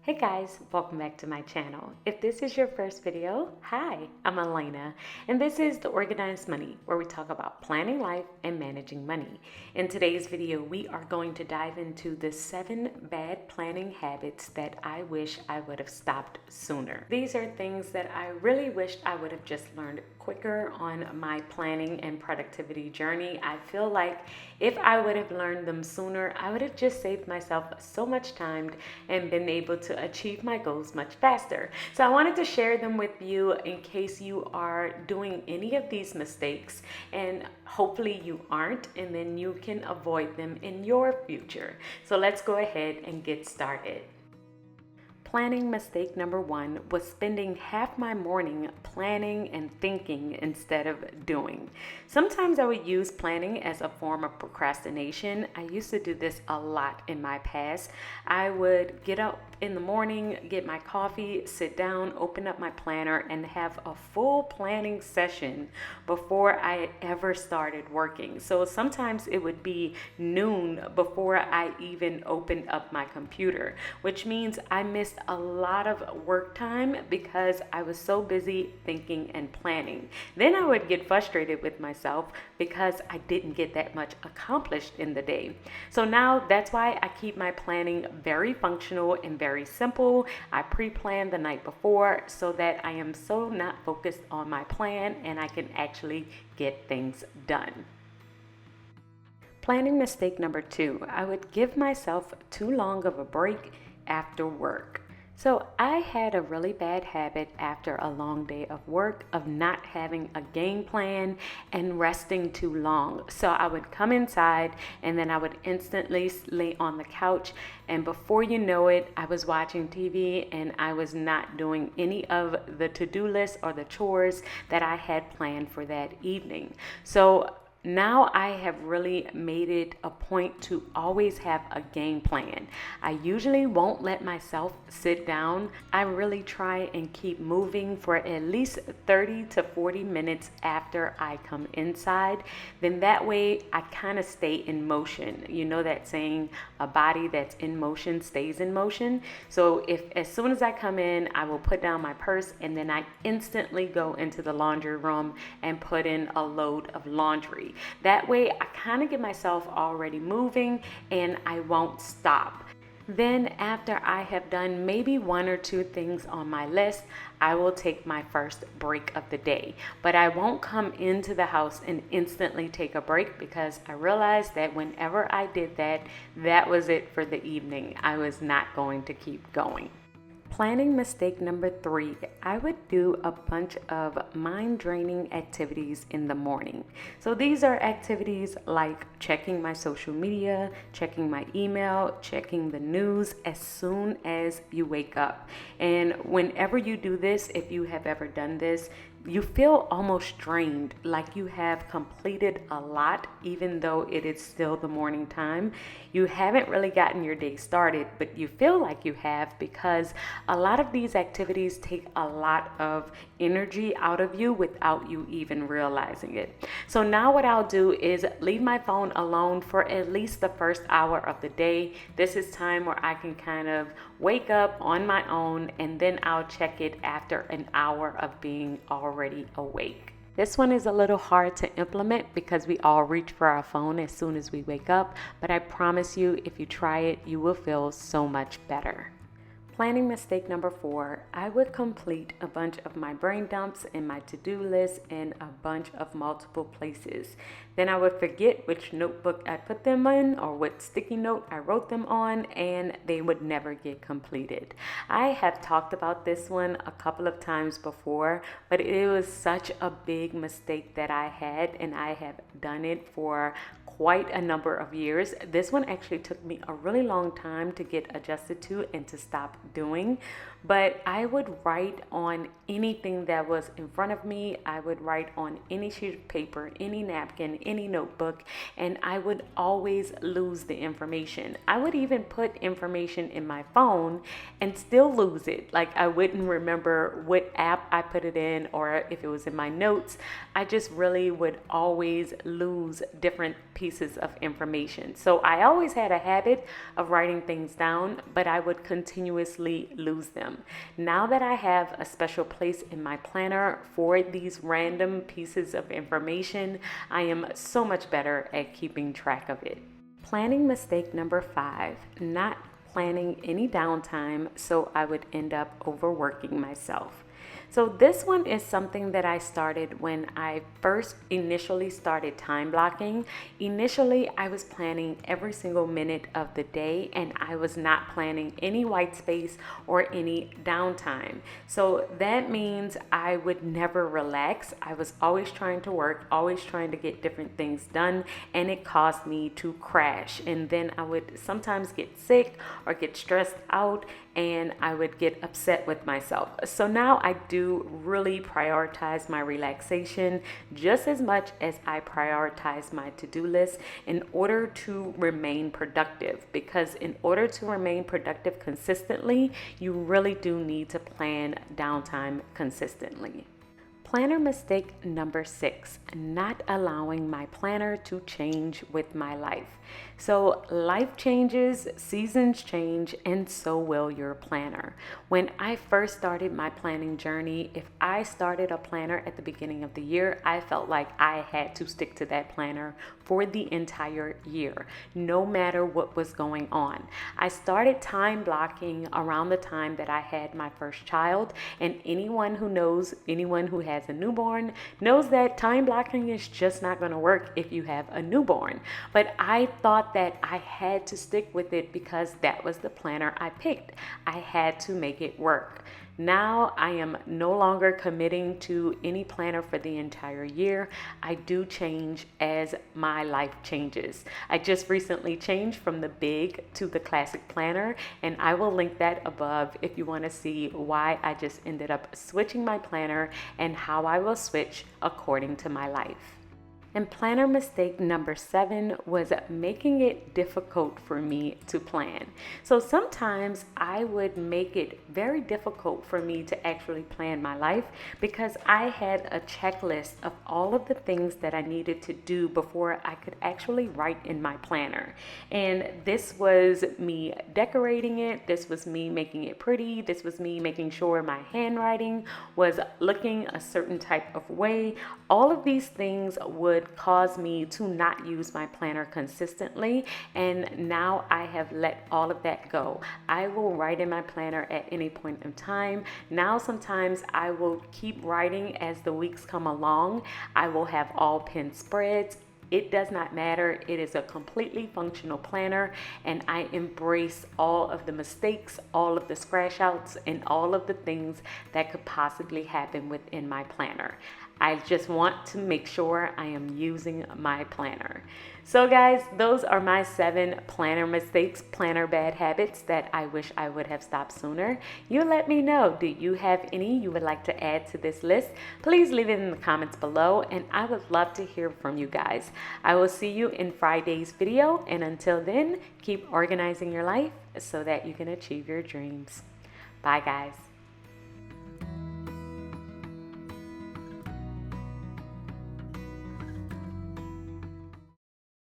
Hey guys, welcome back to my channel. If this is your first video, hi, I'm Alaina, and this is The Organized Money, where we talk about planning life and managing money. In today's video, we are going to dive into the 7 bad planning habits that I wish I would have stopped sooner. These are things that I really wished I would have just learned quicker on my planning and productivity journey. I feel like if I would have learned them sooner, I would have just saved myself so much time and been able to achieve my goals much faster. So I wanted to share them with you in case you are doing any of these mistakes, and hopefully you aren't, and then you can avoid them in your future. So let's go ahead and get started. Planning mistake number 1 was spending half my morning planning and thinking instead of doing. Sometimes I would use planning as a form of procrastination. I used to do this a lot in my past. I would get up in the morning, get my coffee, sit down, open up my planner, and have a full planning session before I ever started working. So sometimes it would be noon before I even opened up my computer, which means I missed a lot of work time because I was so busy thinking and planning. Then I would get frustrated with myself because I didn't get that much accomplished in the day. So now that's why I keep my planning very functional and very simple. I pre-plan the night before so that I am so not focused on my plan and I can actually get things done. Planning mistake number 2, I would give myself too long of a break after work. So I had a really bad habit after a long day of work of not having a game plan and resting too long. So I would come inside and then I would instantly lay on the couch, and before you know it, I was watching TV and I was not doing any of the to-do list or the chores that I had planned for that evening. So now I have really made it a point to always have a game plan. I usually won't let myself sit down. I really try and keep moving for at least 30 to 40 minutes after I come inside. Then that way I kind of stay in motion. You know that saying, a body that's in motion stays in motion. So if as soon as I come in, I will put down my purse and then I instantly go into the laundry room and put in a load of laundry. That way I kind of get myself already moving and I won't stop. Then after I have done maybe 1 or 2 things on my list, I will take my first break of the day. But I won't come into the house and instantly take a break because I realized that whenever I did that, that was it for the evening. I was not going to keep going. Planning mistake number 3, I would do a bunch of mind-draining activities in the morning. So these are activities like checking my social media, checking my email, checking the news as soon as you wake up. And whenever you do this, if you have ever done this, you feel almost drained, like you have completed a lot, even though it is still the morning time. You haven't really gotten your day started, but you feel like you have because a lot of these activities take a lot of energy out of you without you even realizing it. So now what I'll do is leave my phone alone for at least the first hour of the day. This is time where I can kind of wake up on my own, and then I'll check it after an hour of being already awake. This one is a little hard to implement because we all reach for our phone as soon as we wake up, but I promise you, if you try it, you will feel so much better. Planning mistake number 4, I would complete a bunch of my brain dumps and my to-do list in a bunch of multiple places. Then I would forget which notebook I put them in or what sticky note I wrote them on, and they would never get completed. I have talked about this one a couple of times before, but it was such a big mistake that I had, and I have done it for quite a number of years. This one actually took me a really long time to get adjusted to and to stop doing, but I would write on anything that was in front of me. I would write on any sheet of paper, any napkin, any notebook, and I would always lose the information. I would even put information in my phone and still lose it. Like I wouldn't remember what app I put it in or if it was in my notes. I just really would always lose different pieces pieces of information. So I always had a habit of writing things down, but I would continuously lose them. Now that I have a special place in my planner for these random pieces of information, I am so much better at keeping track of it. Planning mistake number 5, not planning any downtime, so I would end up overworking myself. So this one is something that I started when I first initially started time blocking. Initially, I was planning every single minute of the day, and I was not planning any white space or any downtime. So that means I would never relax. I was always trying to work, always trying to get different things done, and it caused me to crash. And then I would sometimes get sick or get stressed out, and I would get upset with myself. So now I do really prioritize my relaxation just as much as I prioritize my to-do list in order to remain productive. Because in order to remain productive consistently, you really do need to plan downtime consistently. Planner mistake number 6, not allowing my planner to change with my life. So life changes, seasons change, and so will your planner. When I first started my planning journey, if I started a planner at the beginning of the year, I felt like I had to stick to that planner for the entire year, no matter what was going on. I started time blocking around the time that I had my first child, and anyone who has a newborn knows that time blocking is just not going to work if you have a newborn. But I thought that I had to stick with it because that was the planner I picked. I had to make it work. Now I am no longer committing to any planner for the entire year. I do change as my life changes. I just recently changed from the big to the classic planner, and I will link that above if you want to see why I just ended up switching my planner and how I will switch according to my life. And planner mistake number 7 was making it difficult for me to plan. So sometimes I would make it very difficult for me to actually plan my life because I had a checklist of all of the things that I needed to do before I could actually write in my planner. And this was me decorating it. This was me making it pretty. This was me making sure my handwriting was looking a certain type of way. All of these things would cause me to not use my planner consistently, and now I have let all of that go. I will write in my planner at any point in time. Now sometimes I will keep writing as the weeks come along. I will have all pen spreads. It does not matter. It is a completely functional planner, and I embrace all of the mistakes, all of the scratch outs, and all of the things that could possibly happen within my planner. I just want to make sure I am using my planner. So guys, those are my 7 planner mistakes, planner bad habits that I wish I would have stopped sooner. You let me know. Do you have any you would like to add to this list? Please leave it in the comments below, and I would love to hear from you guys. I will see you in Friday's video, and until then, keep organizing your life so that you can achieve your dreams. Bye guys.